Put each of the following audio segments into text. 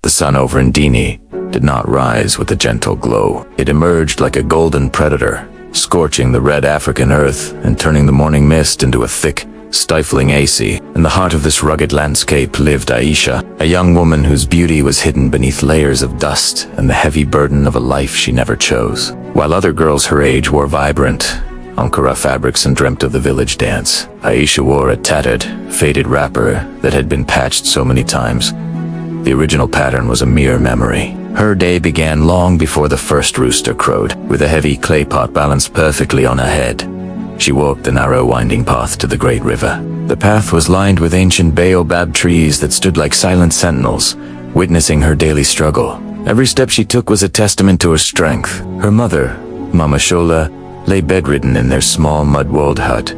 The sun over Ndini did not rise with a gentle glow. It emerged like a golden predator, scorching the red African earth and turning the morning mist into a thick, stifling AC. In the heart of this rugged landscape lived Aisha, a young woman whose beauty was hidden beneath layers of dust and the heavy burden of a life she never chose. While other girls her age wore vibrant Ankara fabrics and dreamt of the village dance, Aisha wore a tattered, faded wrapper that had been patched so many times. The original pattern was a mere memory. Her day began long before the first rooster crowed, with a heavy clay pot balanced perfectly on her head. She walked the narrow winding path to the great river. The path was lined with ancient baobab trees that stood like silent sentinels, witnessing her daily struggle. Every step she took was a testament to her strength. Her mother, Mama Shola, lay bedridden in their small mud-walled hut,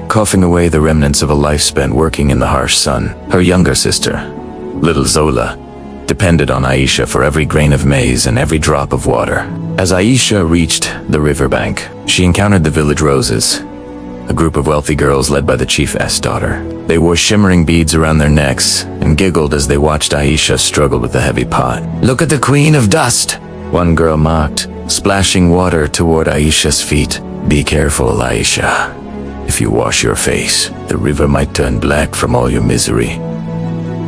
coughing away the remnants of a life spent working in the harsh sun. Her younger sister, little Zola, depended on Aisha for every grain of maize and every drop of water. As Aisha reached the riverbank, she encountered the village roses, a group of wealthy girls led by the chief's daughter. They wore shimmering beads around their necks and giggled as they watched Aisha struggle with the heavy pot. "Look at the queen of dust," one girl mocked, splashing water toward Aisha's feet. "Be careful, Aisha. If you wash your face, the river might turn black from all your misery."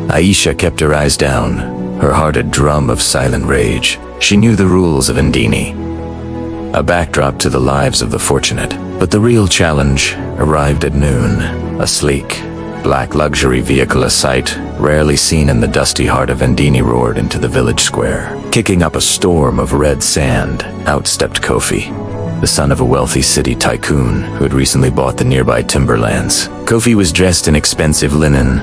Aisha kept her eyes down, her heart a drum of silent rage. She knew the rules of Ndini, a backdrop to the lives of the fortunate. But the real challenge arrived at noon. A sleek, black luxury vehicle, a sight rarely seen in the dusty heart of Ndini, roared into the village square. Kicking up a storm of red sand, out stepped Kofi, the son of a wealthy city tycoon who had recently bought the nearby timberlands. Kofi was dressed in expensive linen,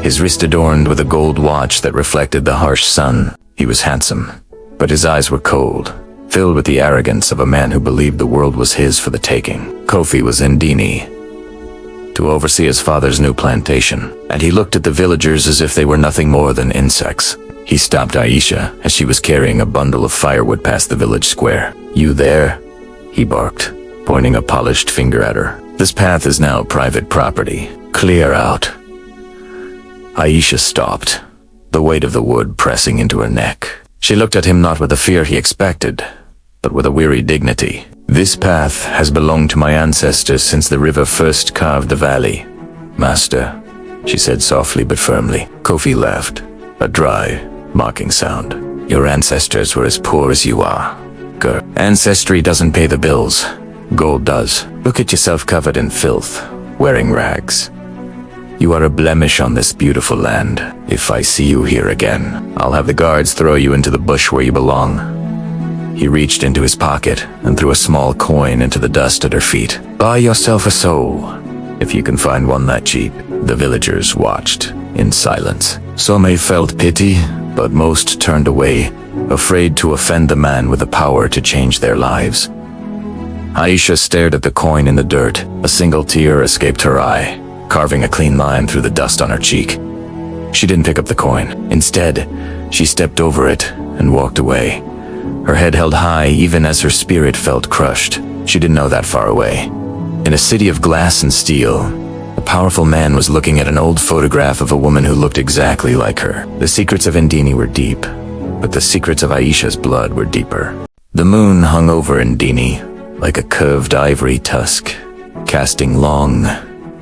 his wrist adorned with a gold watch that reflected the harsh sun. He was handsome, but his eyes were cold, filled with the arrogance of a man who believed the world was his for the taking. Kofi was in Ndini to oversee his father's new plantation, and he looked at the villagers as if they were nothing more than insects. He stopped Aisha as she was carrying a bundle of firewood past the village square. "You there?" he barked, pointing a polished finger at her. "This path is now private property. Clear out." Aisha stopped, the weight of the wood pressing into her neck. She looked at him not with the fear he expected, but with a weary dignity. "This path has belonged to my ancestors since the river first carved the valley, Master," she said softly but firmly. Kofi laughed, a dry, mocking sound. "Your ancestors were as poor as you are, girl. Ancestry doesn't pay the bills. Gold does. Look at yourself covered in filth, wearing rags. You are a blemish on this beautiful land. If I see you here again, I'll have the guards throw you into the bush where you belong." He reached into his pocket and threw a small coin into the dust at her feet. "Buy yourself a soul, if you can find one that cheap." The villagers watched in silence. Some felt pity, but most turned away, afraid to offend the man with the power to change their lives. Aisha stared at the coin in the dirt. A single tear escaped her eye, carving a clean line through the dust on her cheek. She didn't pick up the coin. Instead, she stepped over it and walked away, her head held high even as her spirit felt crushed. She didn't know that far away, in a city of glass and steel, a powerful man was looking at an old photograph of a woman who looked exactly like her. The secrets of Ndini were deep, but the secrets of Aisha's blood were deeper. The moon hung over Ndini like a curved ivory tusk, casting long,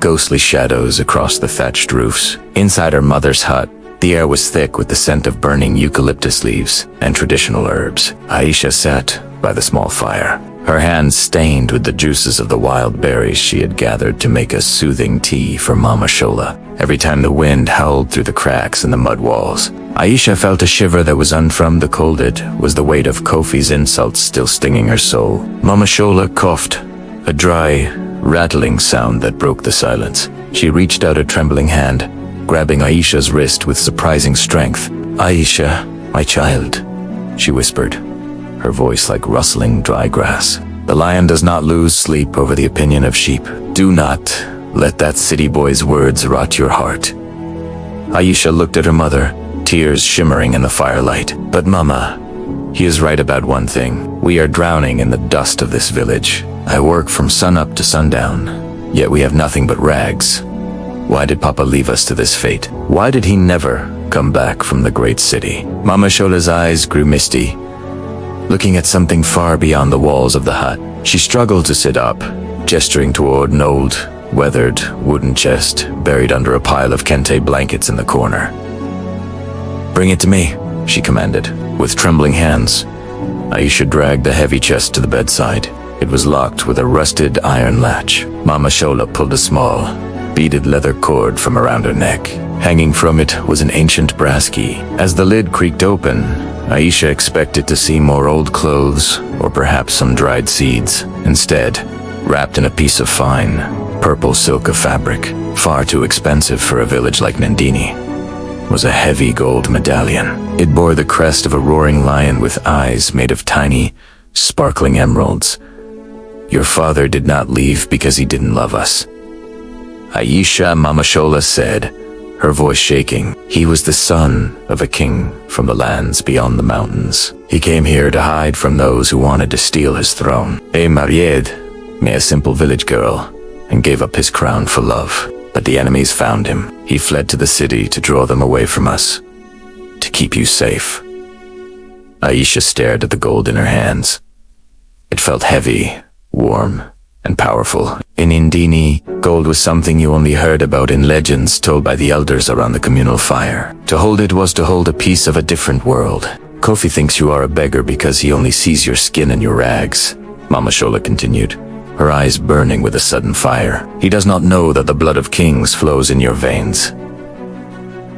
ghostly shadows across the thatched roofs. Inside her mother's hut, the air was thick with the scent of burning eucalyptus leaves and traditional herbs. Aisha sat by the small fire, her hands stained with the juices of the wild berries she had gathered to make a soothing tea for Mama Shola. Every time the wind howled through the cracks in the mud walls, Aisha felt a shiver that was unfrom the cold. It was the weight of Kofi's insults still stinging her soul. Mama Shola coughed, a dry, rattling sound that broke the silence. She reached out a trembling hand, grabbing Aisha's wrist with surprising strength. "Aisha, my child," she whispered, her voice like rustling dry grass. "The lion does not lose sleep over the opinion of sheep. Do not let that city boy's words rot your heart." Aisha looked at her mother, tears shimmering in the firelight. "But Mama, he is right about one thing. We are drowning in the dust of this village. I work from sunup to sundown, yet we have nothing but rags. Why did Papa leave us to this fate? Why did he never come back from the great city. Mama Shola's eyes grew misty, looking at something far beyond the walls of the hut. She struggled to sit up, gesturing toward an old, weathered wooden chest buried under a pile of kente blankets in the corner. "Bring it to me," she commanded. With trembling hands, Aisha dragged the heavy chest to the bedside. It was locked with a rusted iron latch. Mama Shola pulled a small, beaded leather cord from around her neck. Hanging from it was an ancient brass key. As the lid creaked open, Aisha expected to see more old clothes or perhaps some dried seeds. Instead, wrapped in a piece of fine, purple silk of fabric, far too expensive for a village like Nandini, was a heavy gold medallion. It bore the crest of a roaring lion with eyes made of tiny, sparkling emeralds. "Your father did not leave because he didn't love us," Aisha, Mama Shola said, her voice shaking. "He was the son of a king from the lands beyond the mountains. He came here to hide from those who wanted to steal his throne. Married me, a simple village girl, and gave up his crown for love. But the enemies found him. He fled to the city to draw them away from us, to keep you safe." Aisha stared at the gold in her hands. It felt heavy, warm, and powerful. In Indini, gold was something you only heard about in legends told by the elders around the communal fire. To hold it was to hold a piece of a different world. "Kofi thinks you are a beggar because he only sees your skin and your rags," Mama Shola continued, her eyes burning with a sudden fire. "He does not know that the blood of kings flows in your veins.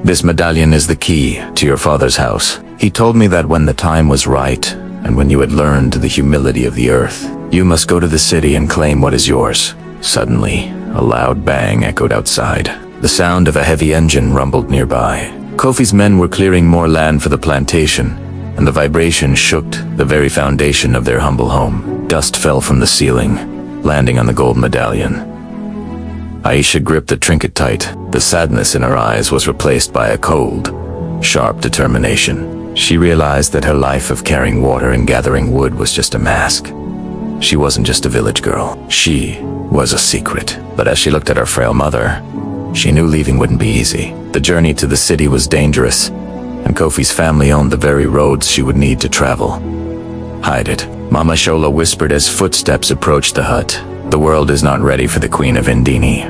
This medallion is the key to your father's house. He told me that when the time was right, and when you had learned the humility of the earth, you must go to the city and claim what is yours." Suddenly, a loud bang echoed outside. The sound of a heavy engine rumbled nearby. Kofi's men were clearing more land for the plantation, and the vibration shook the very foundation of their humble home. Dust fell from the ceiling, landing on the gold medallion. Aisha gripped the trinket tight. The sadness in her eyes was replaced by a cold, sharp determination. She realized that her life of carrying water and gathering wood was just a mask. She wasn't just a village girl. She was a secret. But as she looked at her frail mother, she knew leaving wouldn't be easy. The journey to the city was dangerous, and Kofi's family owned the very roads she would need to travel. "Hide it," Mama Shola whispered as footsteps approached the hut. "The world is not ready for the Queen of Indini."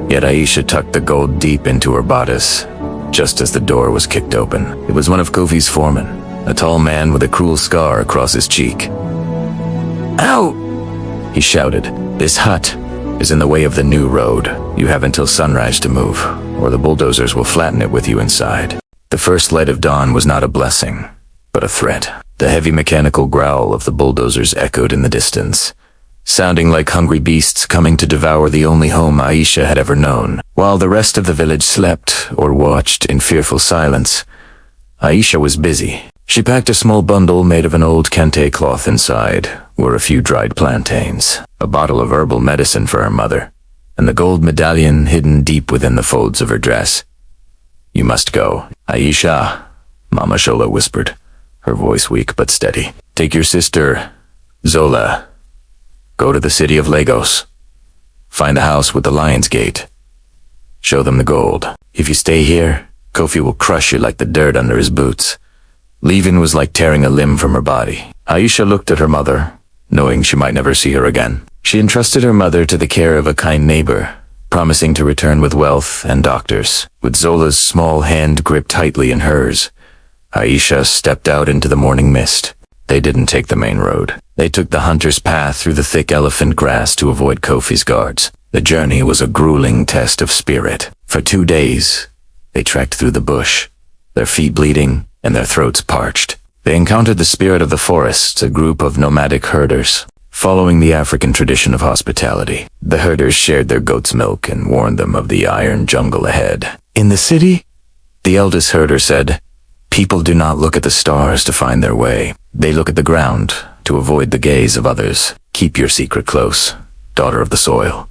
Yet Aisha tucked the gold deep into her bodice, just as the door was kicked open. It was one of Kofi's foremen, a tall man with a cruel scar across his cheek. "Ow!" he shouted. "This hut is in the way of the new road. You have until sunrise to move, or the bulldozers will flatten it with you inside." The first light of dawn was not a blessing, but a threat. The heavy mechanical growl of the bulldozers echoed in the distance, sounding like hungry beasts coming to devour the only home Aisha had ever known. While the rest of the village slept or watched in fearful silence, Aisha was busy. She packed a small bundle made of an old kente cloth. Inside were a few dried plantains, a bottle of herbal medicine for her mother, and the gold medallion hidden deep within the folds of her dress. "You must go, Aisha," Mama Shola whispered, her voice weak but steady. "Take your sister, Zola. Go to the city of Lagos. Find the house with the lion's gate. Show them the gold. If you stay here, Kofi will crush you like the dirt under his boots." Leaving was like tearing a limb from her body. Aisha looked at her mother, knowing she might never see her again. She entrusted her mother to the care of a kind neighbor, promising to return with wealth and doctors. With Zola's small hand gripped tightly in hers, Aisha stepped out into the morning mist. They didn't take the main road. They took the hunter's path through the thick elephant grass to avoid Kofi's guards. The journey was a grueling test of spirit. For 2 days, they trekked through the bush, their feet bleeding and their throats parched. They encountered the spirit of the forests, a group of nomadic herders. Following the African tradition of hospitality, the herders shared their goat's milk and warned them of the iron jungle ahead. "In the city," the eldest herder said, "people do not look at the stars to find their way. They look at the ground to avoid the gaze of others. Keep your secret close, daughter of the soil."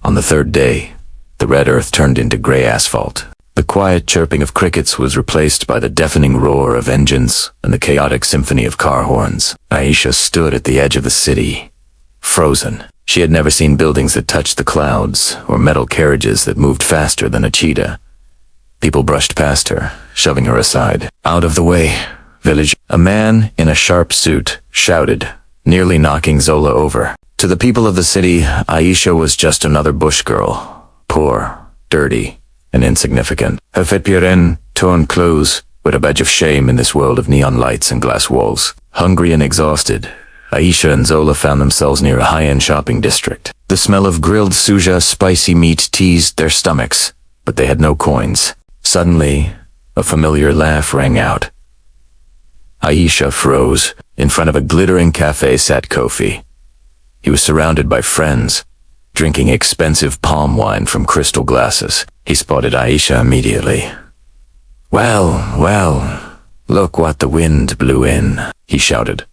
On the 3rd day, the red earth turned into gray asphalt. The quiet chirping of crickets was replaced by the deafening roar of engines and the chaotic symphony of car horns. Aisha stood at the edge of the city, frozen. She had never seen buildings that touched the clouds or metal carriages that moved faster than a cheetah. People brushed past her, shoving her aside. Out of the way, village. A man in a sharp suit shouted, nearly knocking Zola over. To the people of the city, Aisha was just another bush girl. Poor, dirty, and insignificant. Her fit torn clothes with a badge of shame in this world of neon lights and glass walls. Hungry and exhausted, Aisha and Zola found themselves near a high-end shopping district. The smell of grilled suja, spicy meat teased their stomachs, but they had no coins. Suddenly, a familiar laugh rang out. Aisha froze. In front of a glittering cafe sat Kofi. He was surrounded by friends, drinking expensive palm wine from crystal glasses. He spotted Aisha immediately. Well, look what the wind blew in, he shouted,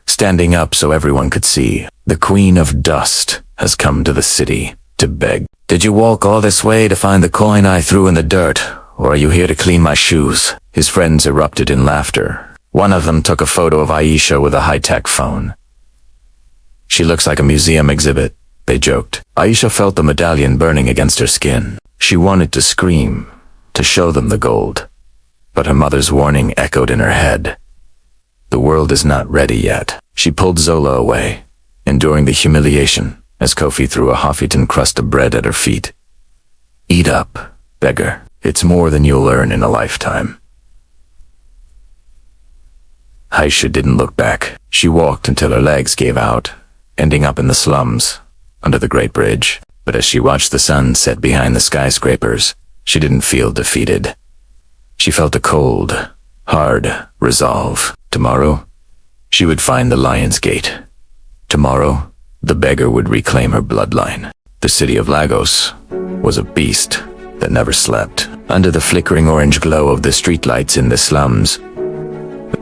standing up so everyone could see. The Queen of Dust has come to the city to beg. Did you walk all this way to find the coin I threw in the dirt, or are you here to clean my shoes? His friends erupted in laughter. One of them took a photo of Aisha with a high-tech phone. She looks like a museum exhibit, they joked. Aisha felt the medallion burning against her skin. She wanted to scream, to show them the gold. But her mother's warning echoed in her head. The world is not ready yet. She pulled Zola away, enduring the humiliation, as Kofi threw a Hoffiton crust of bread at her feet. Eat up, beggar. It's more than you'll earn in a lifetime. Aisha didn't look back. She walked until her legs gave out, ending up in the slums, under the Great Bridge. But as she watched the sun set behind the skyscrapers, she didn't feel defeated. She felt a cold, hard resolve. Tomorrow, she would find the Lion's Gate. Tomorrow, the beggar would reclaim her bloodline. The city of Lagos was a beast that never slept. Under the flickering orange glow of the streetlights in the slums,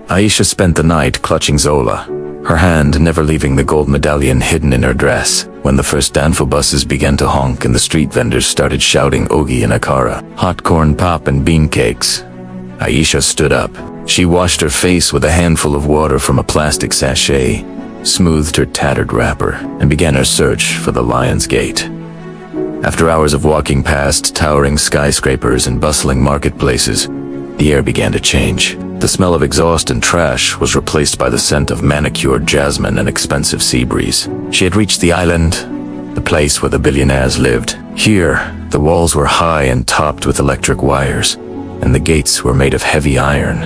Aisha spent the night clutching Zola, her hand never leaving the gold medallion hidden in her dress. When the first Danfo buses began to honk and the street vendors started shouting Ogi and Akara, hot corn pop and bean cakes, Aisha stood up. She washed her face with a handful of water from a plastic sachet, smoothed her tattered wrapper, and began her search for the Lion's Gate. After hours of walking past towering skyscrapers and bustling marketplaces, the air began to change. The smell of exhaust and trash was replaced by the scent of manicured jasmine and expensive sea breeze. She had reached the island, the place where the billionaires lived. Here, the walls were high and topped with electric wires, and the gates were made of heavy iron.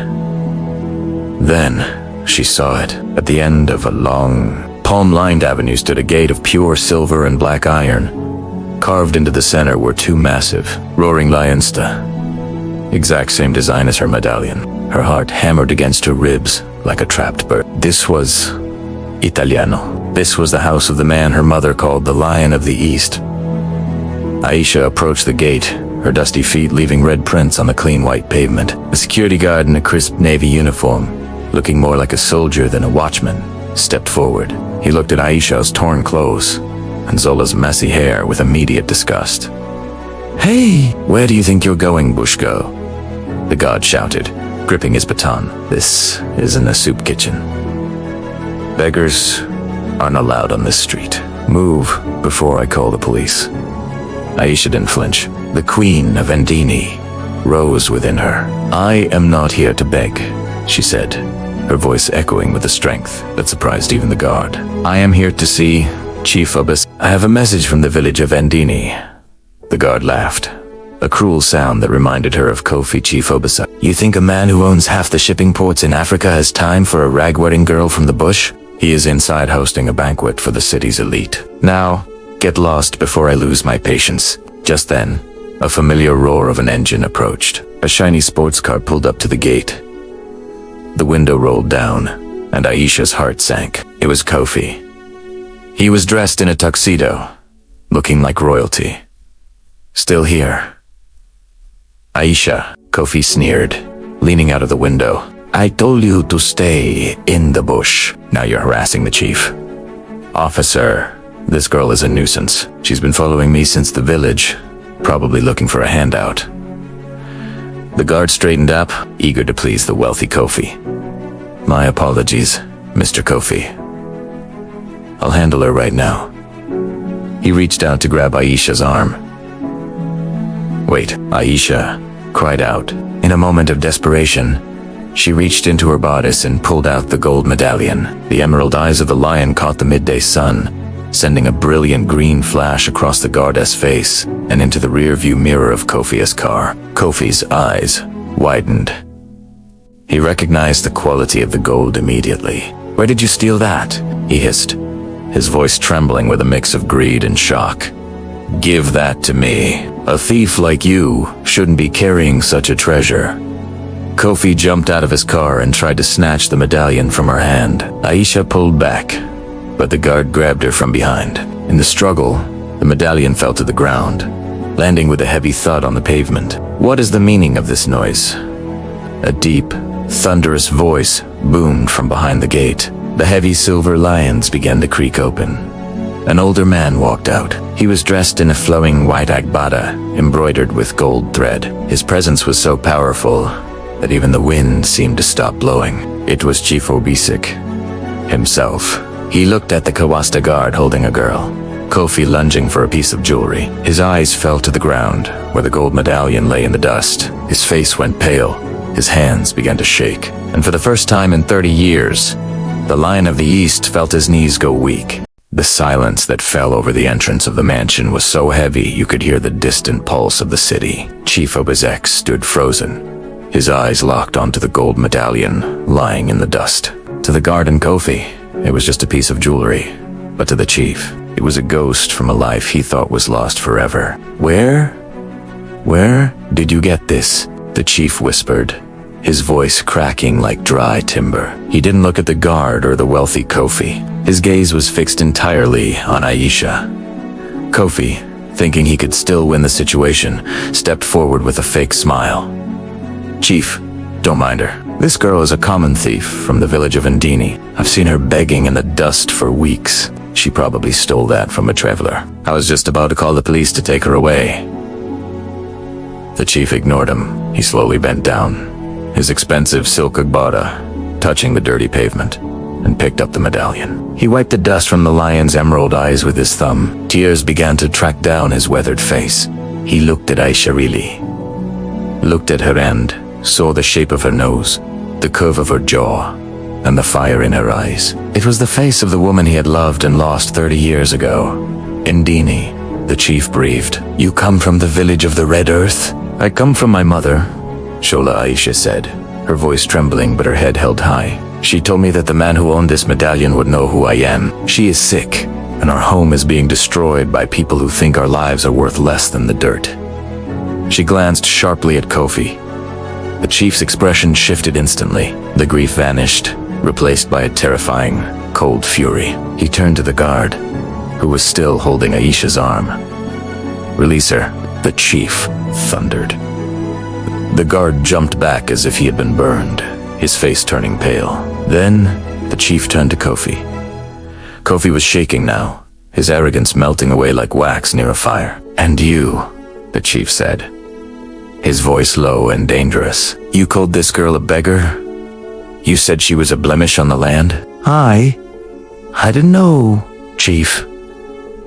Then, she saw it. At the end of a long, palm-lined avenue stood a gate of pure silver and black iron. Carved into the center were two massive, roaring lions, exact same design as her medallion. Her heart hammered against her ribs like a trapped bird. This was Italiano. This was the house of the man her mother called the Lion of the East. Aisha approached the gate, her dusty feet leaving red prints on the clean white pavement. A security guard in a crisp navy uniform, looking more like a soldier than a watchman, stepped forward. He looked at Aisha's torn clothes and Zola's messy hair with immediate disgust. "Hey, where do you think you're going, Bushko?" the guard shouted, gripping his baton. "This isn't a soup kitchen. Beggars aren't allowed on this street. Move before I call the police." Aisha didn't flinch. The Queen of Endini rose within her. "I am not here to beg," she said, her voice echoing with a strength that surprised even the guard. "I am here to see Chief Obis. I have a message from the village of Endini." The guard laughed, a cruel sound that reminded her of Kofi Chief Obisa. "You think a man who owns half the shipping ports in Africa has time for a rag-wearing girl from the bush? He is inside hosting a banquet for the city's elite. Now, get lost before I lose my patience." Just then, a familiar roar of an engine approached. A shiny sports car pulled up to the gate. The window rolled down, and Aisha's heart sank. It was Kofi. He was dressed in a tuxedo, looking like royalty. "Still here?" "Aisha," Kofi sneered, leaning out of the window. "I told you to stay in the bush. Now you're harassing the chief." "Officer, this girl is a nuisance. She's been following me since the village, probably looking for a handout." The guard straightened up, eager to please the wealthy Kofi. "My apologies, Mr. Kofi. I'll handle her right now." He reached out to grab Aisha's arm. "Wait, Aisha, cried out. In a moment of desperation, she reached into her bodice and pulled out the gold medallion. The emerald eyes of the lion caught the midday sun, sending a brilliant green flash across the guard's face and into the rear-view mirror of Kofi's car. Kofi's eyes widened. He recognized the quality of the gold immediately. "Where did you steal that?" he hissed, his voice trembling with a mix of greed and shock. "Give that to me. A thief like you shouldn't be carrying such a treasure." Kofi jumped out of his car and tried to snatch the medallion from her hand. Aisha pulled back, but the guard grabbed her from behind. In the struggle, the medallion fell to the ground, landing with a heavy thud on the pavement. "What is the meaning of this noise?" A deep, thunderous voice boomed from behind the gate. The heavy silver lions began to creak open. An older man walked out. He was dressed in a flowing white agbada, embroidered with gold thread. His presence was so powerful that even the wind seemed to stop blowing. It was Chief Obisik himself. He looked at the Kawasta guard holding a girl, Kofi lunging for a piece of jewelry. His eyes fell to the ground, where the gold medallion lay in the dust. His face went pale. His hands began to shake. And for the first time in 30 years, the Lion of the East felt his knees go weak. The silence that fell over the entrance of the mansion was so heavy you could hear the distant pulse of the city. Chief Obisek stood frozen, his eyes locked onto the gold medallion lying in the dust. To the guard and Kofi, it was just a piece of jewelry. But to the chief, it was a ghost from a life he thought was lost forever. Where did you get this?" the chief whispered, his voice cracking like dry timber. He didn't look at the guard or the wealthy Kofi. His gaze was fixed entirely on Aisha. Kofi, thinking he could still win the situation, stepped forward with a fake smile. "Chief, don't mind her. This girl is a common thief from the village of Ndini. I've seen her begging in the dust for weeks. She probably stole that from a traveler. I was just about to call the police to take her away." The chief ignored him. He slowly bent down, his expensive silk agbada touching the dirty pavement, and picked up the medallion. He wiped the dust from the lion's emerald eyes with his thumb. Tears began to track down his weathered face. He looked at Aisha really, looked at her end, saw the shape of her nose, the curve of her jaw, and the fire in her eyes. It was the face of the woman he had loved and lost 30 years ago. "Ndini," the chief breathed. "You come from the village of the Red Earth?" "I come from my mother," Shola Aisha said, her voice trembling but her head held high. "She told me that the man who owned this medallion would know who I am. She is sick, and our home is being destroyed by people who think our lives are worth less than the dirt." She glanced sharply at Kofi. The chief's expression shifted instantly. The grief vanished, replaced by a terrifying, cold fury. He turned to the guard, who was still holding Aisha's arm. "Release her," the chief thundered. The guard jumped back as if he had been burned, his face turning pale. Then, the chief turned to Kofi. Kofi was shaking now, his arrogance melting away like wax near a fire. "And you," the chief said, his voice low and dangerous. "You called this girl a beggar? You said she was a blemish on the land?" I didn't know, Chief,"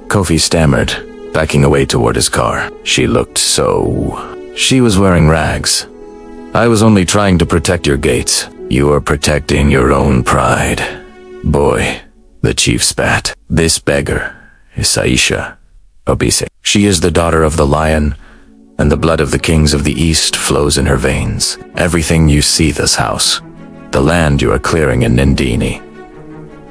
Kofi stammered, backing away toward his car. "She looked so... She was wearing rags. I was only trying to protect your gates. You are protecting your own pride." "Boy," the chief spat. "This beggar is Aisha Obisek. She is the daughter of the lion, and the blood of the kings of the east flows in her veins. Everything you see this house, the land you are clearing in Ndini,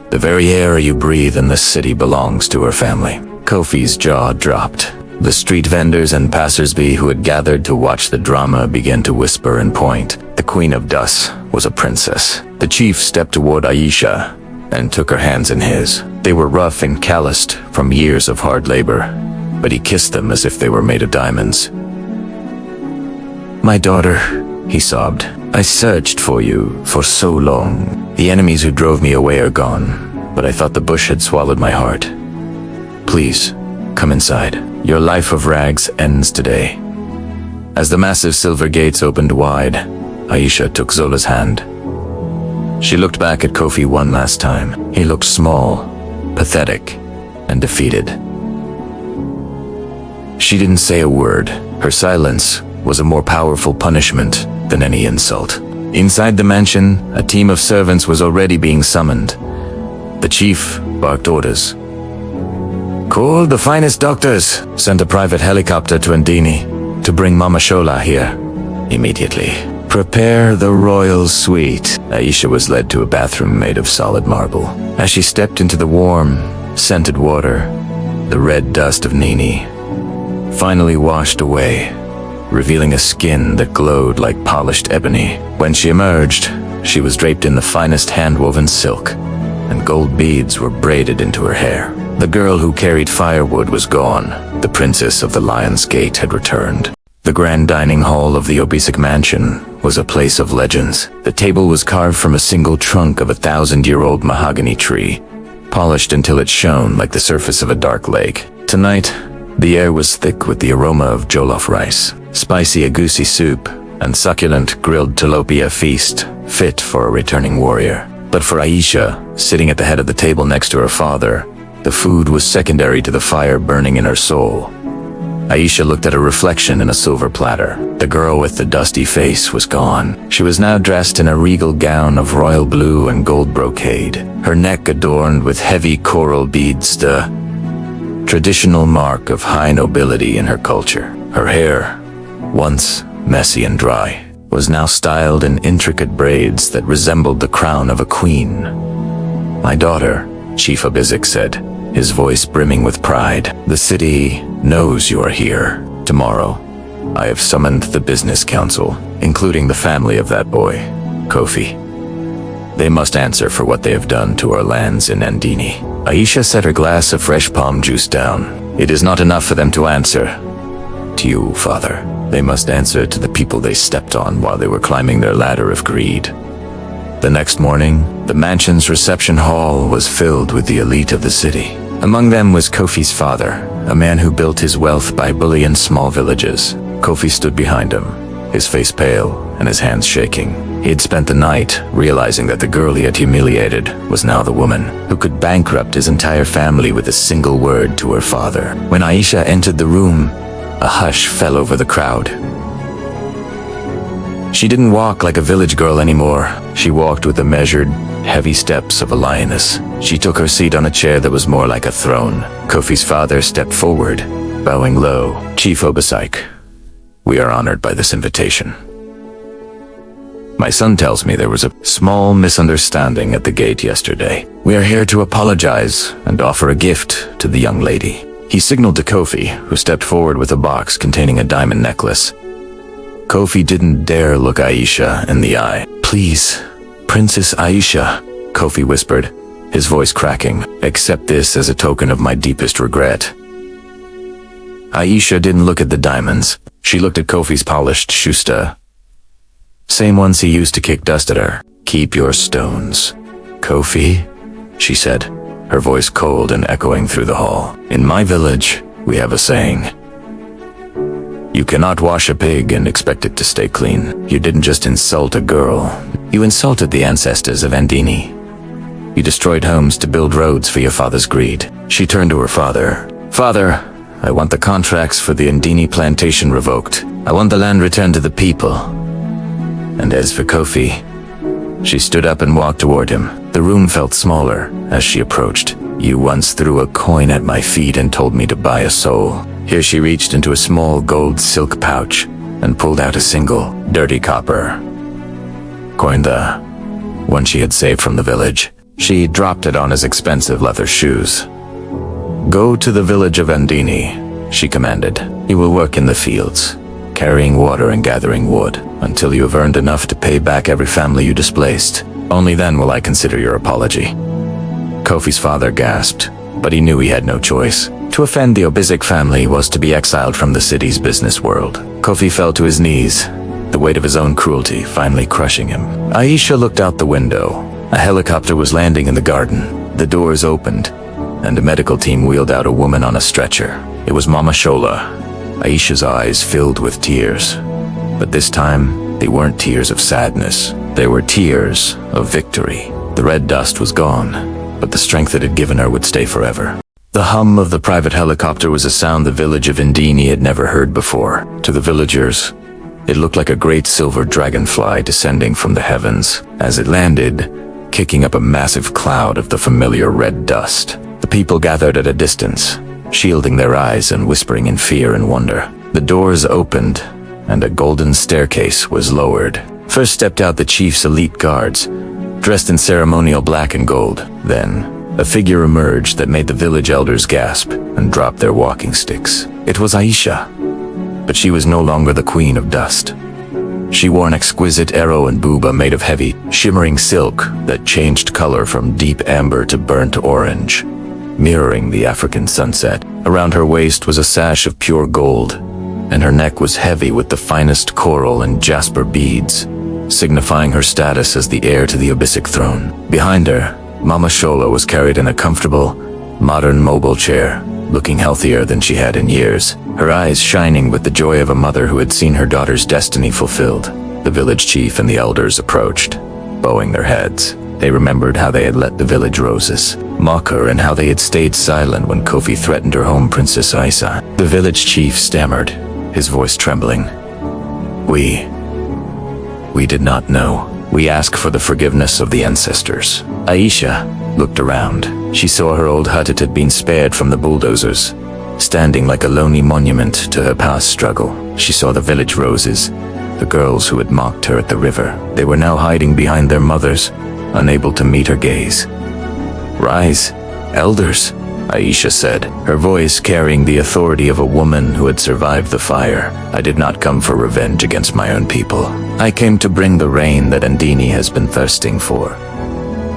the very air you breathe in this city belongs to her family." Kofi's jaw dropped. The street vendors and passers-by who had gathered to watch the drama began to whisper and point. The Queen of Dust was a princess. The chief stepped toward Aisha and took her hands in his. They were rough and calloused from years of hard labor, but he kissed them as if they were made of diamonds. "My daughter," he sobbed. "I searched for you for so long. The enemies who drove me away are gone, but I thought the bush had swallowed my heart. Please, come inside. Your life of rags ends today." As the massive silver gates opened wide, Aisha took Zola's hand. She looked back at Kofi one last time. He looked small, pathetic, and defeated. She didn't say a word. Her silence was a more powerful punishment than any insult. Inside the mansion, a team of servants was already being summoned. The chief barked orders. "Call the finest doctors. Send a private helicopter to Ndini to bring Mama Shola here immediately. Prepare the royal suite." Aisha was led to a bathroom made of solid marble. As she stepped into the warm, scented water, the red dust of Nini finally washed away, revealing a skin that glowed like polished ebony. When she emerged, she was draped in the finest hand-woven silk, and gold beads were braided into her hair. The girl who carried firewood was gone. The princess of the Lion's Gate had returned. The grand dining hall of the Obisek mansion was a place of legends. The table was carved from a single trunk of a 1,000-year-old mahogany tree, polished until it shone like the surface of a dark lake. Tonight, the air was thick with the aroma of jollof rice, spicy agusi soup, and succulent grilled tilapia feast, fit for a returning warrior. But for Aisha, sitting at the head of the table next to her father, the food was secondary to the fire burning in her soul. Aisha looked at her reflection in a silver platter. The girl with the dusty face was gone. She was now dressed in a regal gown of royal blue and gold brocade, her neck adorned with heavy coral beads, the traditional mark of high nobility in her culture. Her hair, once messy and dry, was now styled in intricate braids that resembled the crown of a queen. "My daughter," Chief Obisek said, his voice brimming with pride, "the city knows you are here. Tomorrow, I have summoned the business council, including the family of that boy, Kofi. They must answer for what they have done to our lands in Ndini." Aisha set her glass of fresh palm juice down. "It is not enough for them to answer to you, father. They must answer to the people they stepped on while they were climbing their ladder of greed." The next morning, the mansion's reception hall was filled with the elite of the city. Among them was Kofi's father, a man who built his wealth by bullying small villages. Kofi stood behind him, his face pale and his hands shaking. He had spent the night realizing that the girl he had humiliated was now the woman who could bankrupt his entire family with a single word to her father. When Aisha entered the room, a hush fell over the crowd. She didn't walk like a village girl anymore. She walked with the measured, heavy steps of a lioness. She took her seat on a chair that was more like a throne. Kofi's father stepped forward, bowing low. "Chief Obisek, we are honored by this invitation. My son tells me there was a small misunderstanding at the gate yesterday. We are here to apologize and offer a gift to the young lady." He signaled to Kofi, who stepped forward with a box containing a diamond necklace. Kofi didn't dare look Aisha in the eye. "Please, Princess Aisha," Kofi whispered, his voice cracking, "accept this as a token of my deepest regret." Aisha didn't look at the diamonds. She looked at Kofi's polished shusta, same ones he used to kick dust at her. "Keep your stones, Kofi," she said, her voice cold and echoing through the hall. "In my village, we have a saying. You cannot wash a pig and expect it to stay clean. You didn't just insult a girl. You insulted the ancestors of Ndini. You destroyed homes to build roads for your father's greed." She turned to her father. "Father, I want the contracts for the Ndini plantation revoked. I want the land returned to the people. And as for Kofi," she stood up and walked toward him. The room felt smaller as she approached. "You once threw a coin at my feet and told me to buy a soul." Here she reached into a small gold silk pouch and pulled out a single, dirty copper coin, the one she had saved from the village. She dropped it on his expensive leather shoes. "Go to the village of Ndini," she commanded. "You will work in the fields, carrying water and gathering wood, until you have earned enough to pay back every family you displaced. Only then will I consider your apology." Kofi's father gasped, but he knew he had no choice. To offend the Obisek family was to be exiled from the city's business world. Kofi fell to his knees, the weight of his own cruelty finally crushing him. Aisha looked out the window. A helicopter was landing in the garden. The doors opened, and a medical team wheeled out a woman on a stretcher. It was Mama Shola. Aisha's eyes filled with tears. But this time, they weren't tears of sadness. They were tears of victory. The red dust was gone, but the strength it had given her would stay forever. The hum of the private helicopter was a sound the village of Ndini had never heard before. To the villagers, It looked like a great silver dragonfly descending from the heavens. As it landed, kicking up a massive cloud of the familiar red dust. The people gathered at a distance, shielding their eyes and whispering in fear and wonder. The doors opened, and a golden staircase was lowered. First stepped out the chief's elite guards, dressed in ceremonial black and gold. Then, a figure emerged that made the village elders gasp and drop their walking sticks. It was Aisha, but she was no longer the queen of dust. She wore an exquisite arrow and buba made of heavy, shimmering silk that changed color from deep amber to burnt orange, mirroring the African sunset. Around her waist was a sash of pure gold, and her neck was heavy with the finest coral and jasper beads, signifying her status as the heir to the Abyssic throne. Behind her, Mama Shola was carried in a comfortable, modern mobile chair, looking healthier than she had in years, her eyes shining with the joy of a mother who had seen her daughter's destiny fulfilled. The village chief and the elders approached, bowing their heads. They remembered how they had let the village roses mock her and how they had stayed silent when Kofi threatened her home Princess Aisha. The village chief stammered, his voice trembling. We did not know. We ask for the forgiveness of the ancestors. Aisha looked around. She saw her old hut. It had been spared from the bulldozers, standing like a lonely monument to her past struggle. She saw the village roses, the girls who had mocked her at the river. They were now hiding behind their mothers, unable to meet her gaze. "Rise, elders," Aisha said, her voice carrying the authority of a woman who had survived the fire. "I did not come for revenge against my own people. I came to bring the rain that Ndini has been thirsting for."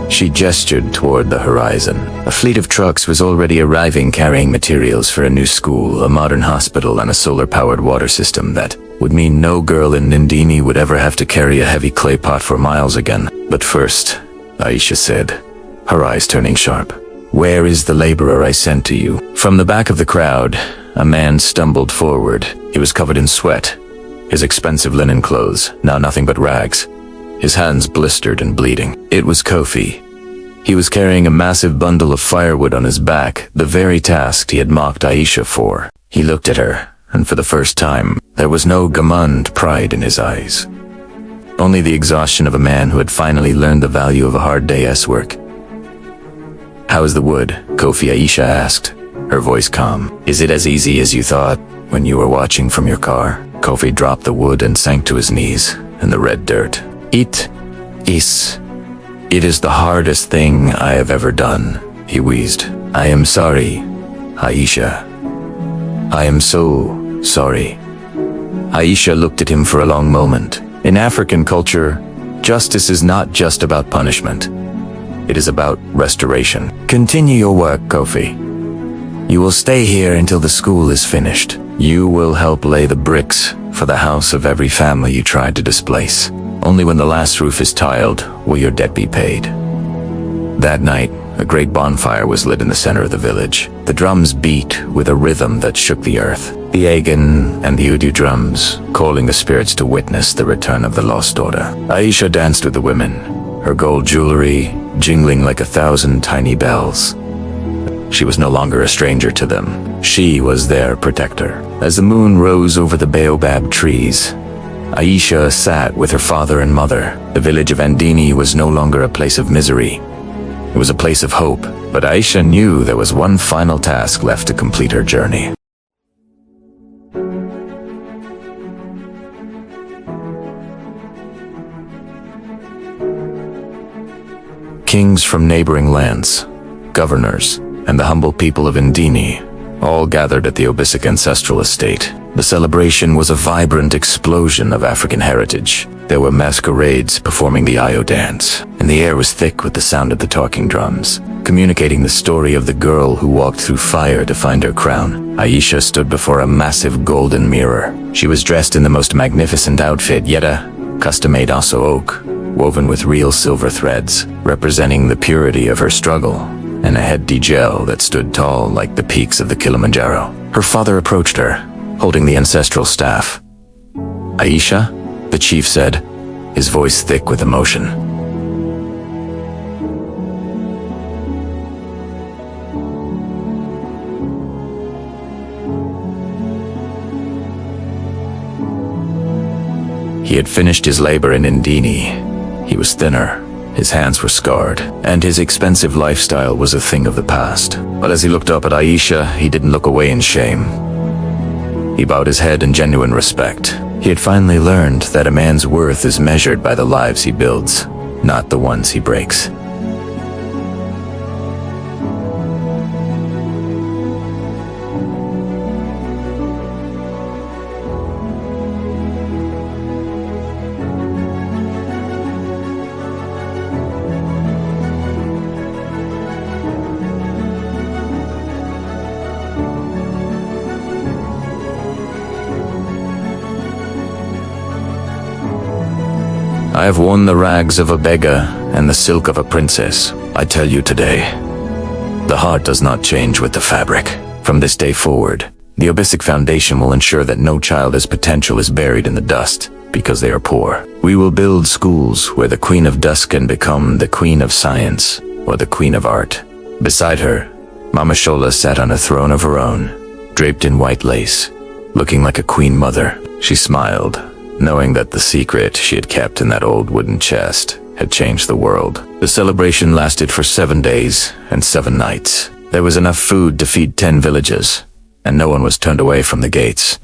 She gestured toward the horizon. A fleet of trucks was already arriving, carrying materials for a new school, a modern hospital, and a solar-powered water system that would mean no girl in Ndini would ever have to carry a heavy clay pot for miles again. "But first," Aisha said, her eyes turning sharp, "where is the laborer I sent to you?" From the back of the crowd, a man stumbled forward. He was covered in sweat, his expensive linen clothes, now nothing but rags, his hands blistered and bleeding. It was Kofi. He was carrying a massive bundle of firewood on his back, the very task he had mocked Aisha for. He looked at her, and for the first time, there was no gamund pride in his eyes. Only the exhaustion of a man who had finally learned the value of a hard day's work. "How is the wood?" Kofi Aisha asked, her voice calm. "Is it as easy as you thought when you were watching from your car?" Kofi dropped the wood and sank to his knees in the red dirt. It is the hardest thing I have ever done," he wheezed. "I am sorry, Aisha. I am so sorry." Aisha looked at him for a long moment. In African culture, justice is not just about punishment. It is about restoration. "Continue your work, Kofi. You will stay here until the school is finished. You will help lay the bricks for the house of every family you tried to displace. Only when the last roof is tiled will your debt be paid." That night, a great bonfire was lit in the center of the village. The drums beat with a rhythm that shook the earth. The Agan and the Udu drums, calling the spirits to witness the return of the lost daughter. Aisha danced with the women, her gold jewelry jingling like 1,000 tiny bells. She was no longer a stranger to them. She was their protector. As the moon rose over the baobab trees, Aisha sat with her father and mother. The village of Ndini was no longer a place of misery. It was a place of hope, but Aisha knew there was one final task left to complete her journey. Kings from neighboring lands, governors, and the humble people of Ndini all gathered at the Abyssic ancestral estate. The celebration was a vibrant explosion of African heritage. There were masquerades performing the Ayo dance, and the air was thick with the sound of the talking drums, communicating the story of the girl who walked through fire to find her crown. Aisha stood before a massive golden mirror. She was dressed in the most magnificent outfit, yet a custom-made Aso oak, woven with real silver threads, representing the purity of her struggle, and a head gel that stood tall like the peaks of the Kilimanjaro. Her father approached her, holding the ancestral staff. "Aisha?" the chief said, his voice thick with emotion. He had finished his labor in Indini. He was thinner, his hands were scarred, and his expensive lifestyle was a thing of the past. But as he looked up at Aisha, he didn't look away in shame. He bowed his head in genuine respect. He had finally learned that a man's worth is measured by the lives he builds, not the ones he breaks. I have worn the rags of a beggar and the silk of a princess. I tell you today, the heart does not change with the fabric. From this day forward, the Abyssic Foundation will ensure that no child's potential is buried in the dust because they are poor. We will build schools where the Queen of Dusk can become the Queen of Science or the Queen of Art. Beside her, Mama Shola sat on a throne of her own, draped in white lace, looking like a queen mother. She smiled, knowing that the secret she had kept in that old wooden chest had changed the world. The celebration lasted for 7 days and 7 nights. There was enough food to feed 10 villages, and no one was turned away from the gates.